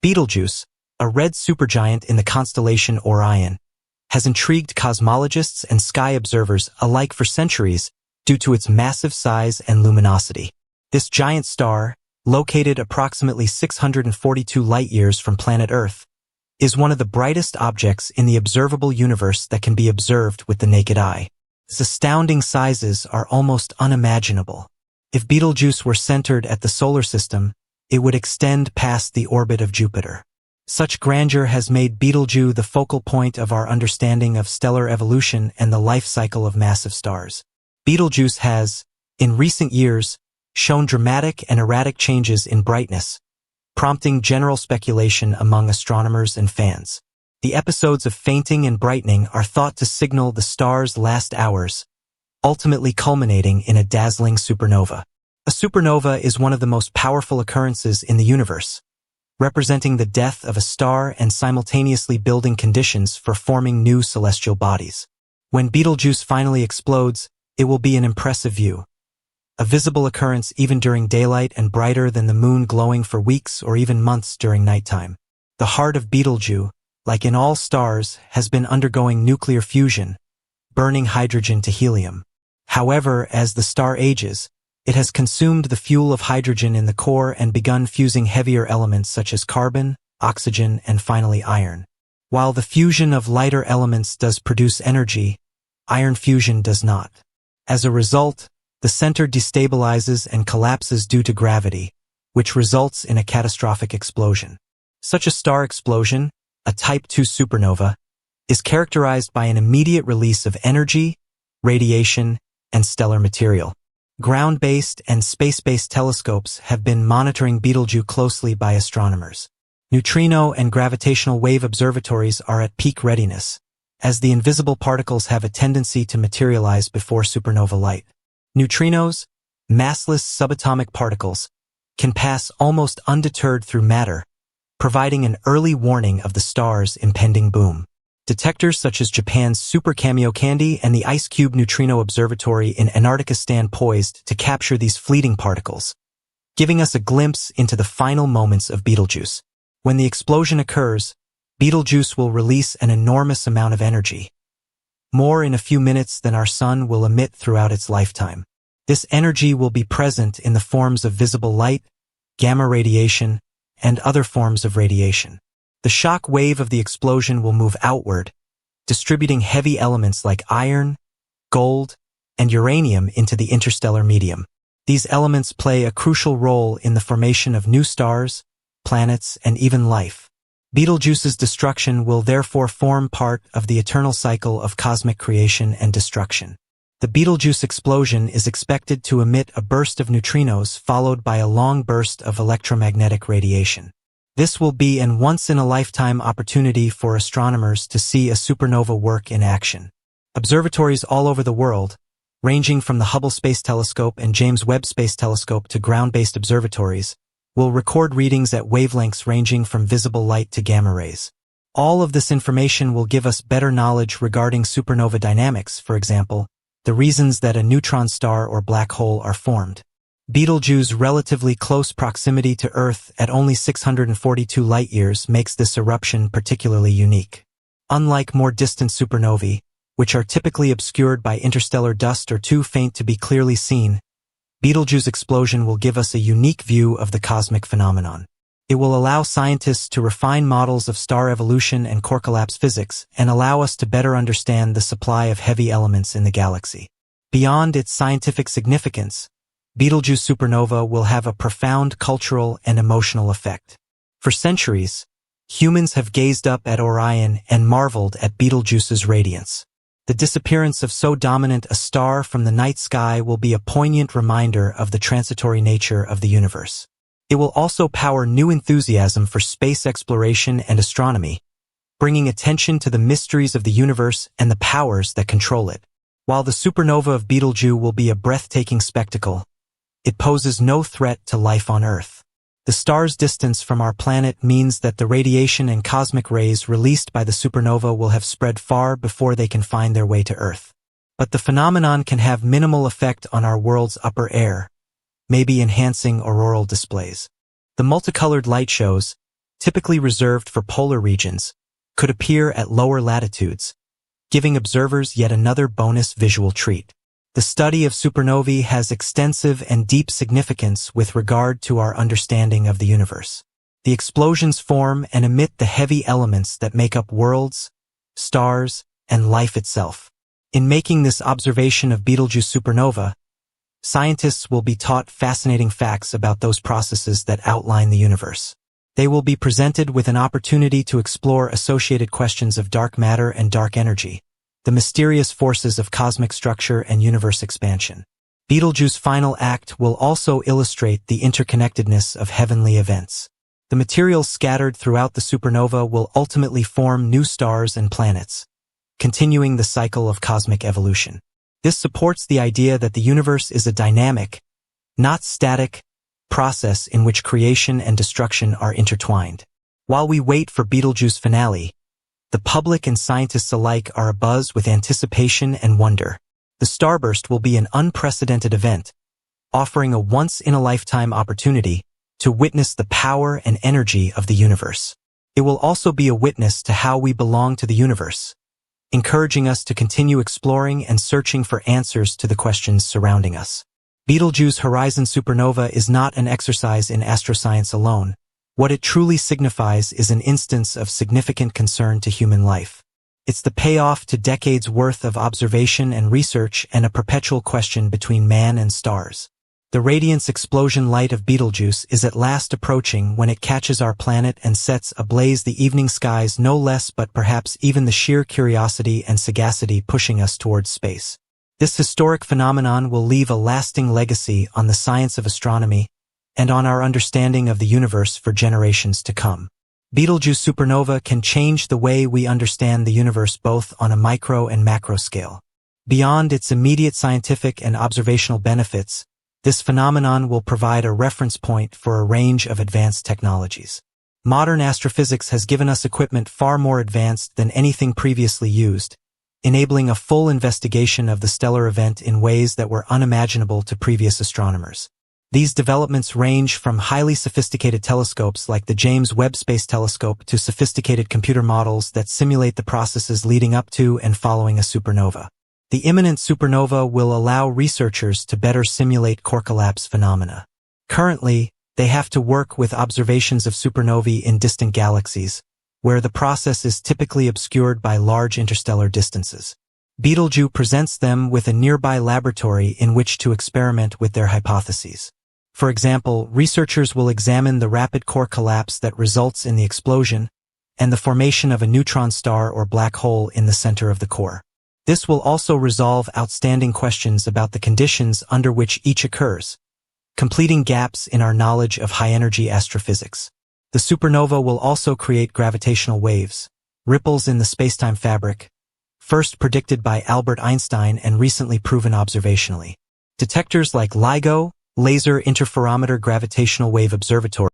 Betelgeuse, a red supergiant in the constellation Orion, has intrigued cosmologists and sky observers alike for centuries due to its massive size and luminosity. This giant star, located approximately 642 light-years from planet Earth, is one of the brightest objects in the observable universe that can be observed with the naked eye. Its astounding sizes are almost unimaginable. If Betelgeuse were centered at the solar system, it would extend past the orbit of Jupiter. Such grandeur has made Betelgeuse the focal point of our understanding of stellar evolution and the life cycle of massive stars. Betelgeuse has, in recent years, shown dramatic and erratic changes in brightness, prompting general speculation among astronomers and fans. The episodes of fainting and brightening are thought to signal the star's last hours, ultimately culminating in a dazzling supernova. A supernova is one of the most powerful occurrences in the universe, representing the death of a star and simultaneously building conditions for forming new celestial bodies. When Betelgeuse finally explodes, it will be an impressive view. A visible occurrence even during daylight and brighter than the moon glowing for weeks or even months during nighttime. The heart of Betelgeuse, like in all stars, has been undergoing nuclear fusion, burning hydrogen to helium. However, as the star ages, it has consumed the fuel of hydrogen in the core and begun fusing heavier elements such as carbon, oxygen, and finally iron. While the fusion of lighter elements does produce energy, iron fusion does not. As a result, the center destabilizes and collapses due to gravity, which results in a catastrophic explosion. Such a star explosion, a Type II supernova, is characterized by an immediate release of energy, radiation, and stellar material. Ground-based and space-based telescopes have been monitoring Betelgeuse closely by astronomers. Neutrino and gravitational wave observatories are at peak readiness, as the invisible particles have a tendency to materialize before supernova light. Neutrinos, massless subatomic particles, can pass almost undeterred through matter, providing an early warning of the star's impending boom. Detectors such as Japan's Super Kamiokande and the Ice Cube Neutrino Observatory in Antarctica stand poised to capture these fleeting particles, giving us a glimpse into the final moments of Betelgeuse. When the explosion occurs, Betelgeuse will release an enormous amount of energy, more in a few minutes than our sun will emit throughout its lifetime. This energy will be present in the forms of visible light, gamma radiation, and other forms of radiation. The shock wave of the explosion will move outward, distributing heavy elements like iron, gold, and uranium into the interstellar medium. These elements play a crucial role in the formation of new stars, planets, and even life. Betelgeuse's destruction will therefore form part of the eternal cycle of cosmic creation and destruction. The Betelgeuse explosion is expected to emit a burst of neutrinos followed by a long burst of electromagnetic radiation. This will be an once-in-a-lifetime opportunity for astronomers to see a supernova work in action. Observatories all over the world, ranging from the Hubble Space Telescope and James Webb Space Telescope to ground-based observatories, will record readings at wavelengths ranging from visible light to gamma rays. All of this information will give us better knowledge regarding supernova dynamics, for example, the reasons that a neutron star or black hole are formed. Betelgeuse's relatively close proximity to Earth at only 642 light-years makes this eruption particularly unique. Unlike more distant supernovae, which are typically obscured by interstellar dust or too faint to be clearly seen, Betelgeuse's explosion will give us a unique view of the cosmic phenomenon. It will allow scientists to refine models of star evolution and core collapse physics and allow us to better understand the supply of heavy elements in the galaxy. Beyond its scientific significance, Betelgeuse supernova will have a profound cultural and emotional effect. For centuries, humans have gazed up at Orion and marveled at Betelgeuse's radiance. The disappearance of so dominant a star from the night sky will be a poignant reminder of the transitory nature of the universe. It will also power new enthusiasm for space exploration and astronomy, bringing attention to the mysteries of the universe and the powers that control it. While the supernova of Betelgeuse will be a breathtaking spectacle, it poses no threat to life on Earth. The star's distance from our planet means that the radiation and cosmic rays released by the supernova will have spread far before they can find their way to Earth. But the phenomenon can have minimal effect on our world's upper air, maybe enhancing auroral displays. The multicolored light shows, typically reserved for polar regions, could appear at lower latitudes, giving observers yet another bonus visual treat. The study of supernovae has extensive and deep significance with regard to our understanding of the universe. The explosions form and emit the heavy elements that make up worlds, stars, and life itself. In making this observation of Betelgeuse supernova, scientists will be taught fascinating facts about those processes that outline the universe. They will be presented with an opportunity to explore associated questions of dark matter and dark energy, the mysterious forces of cosmic structure and universe expansion. Betelgeuse's final act will also illustrate the interconnectedness of heavenly events. The materials scattered throughout the supernova will ultimately form new stars and planets, continuing the cycle of cosmic evolution. This supports the idea that the universe is a dynamic, not static, process in which creation and destruction are intertwined. While we wait for Betelgeuse's finale, the public and scientists alike are abuzz with anticipation and wonder. The starburst will be an unprecedented event, offering a once-in-a-lifetime opportunity to witness the power and energy of the universe. It will also be a witness to how we belong to the universe, encouraging us to continue exploring and searching for answers to the questions surrounding us. Betelgeuse Horizon Supernova is not an exercise in astroscience alone. What it truly signifies is an instance of significant concern to human life. It's the payoff to decades' worth of observation and research and a perpetual question between man and stars. The radiance explosion light of Betelgeuse is at last approaching when it catches our planet and sets ablaze the evening skies, no less but perhaps even the sheer curiosity and sagacity pushing us towards space. This historic phenomenon will leave a lasting legacy on the science of astronomy and on our understanding of the universe for generations to come. Betelgeuse supernova can change the way we understand the universe both on a micro and macro scale. Beyond its immediate scientific and observational benefits, this phenomenon will provide a reference point for a range of advanced technologies. Modern astrophysics has given us equipment far more advanced than anything previously used, enabling a full investigation of the stellar event in ways that were unimaginable to previous astronomers. These developments range from highly sophisticated telescopes like the James Webb Space Telescope to sophisticated computer models that simulate the processes leading up to and following a supernova. The imminent supernova will allow researchers to better simulate core collapse phenomena. Currently, they have to work with observations of supernovae in distant galaxies, where the process is typically obscured by large interstellar distances. Betelgeuse presents them with a nearby laboratory in which to experiment with their hypotheses. For example, researchers will examine the rapid core collapse that results in the explosion and the formation of a neutron star or black hole in the center of the core. This will also resolve outstanding questions about the conditions under which each occurs, completing gaps in our knowledge of high-energy astrophysics. The supernova will also create gravitational waves, ripples in the spacetime fabric, first predicted by Albert Einstein and recently proven observationally. Detectors like LIGO, Laser Interferometer Gravitational Wave Observatory,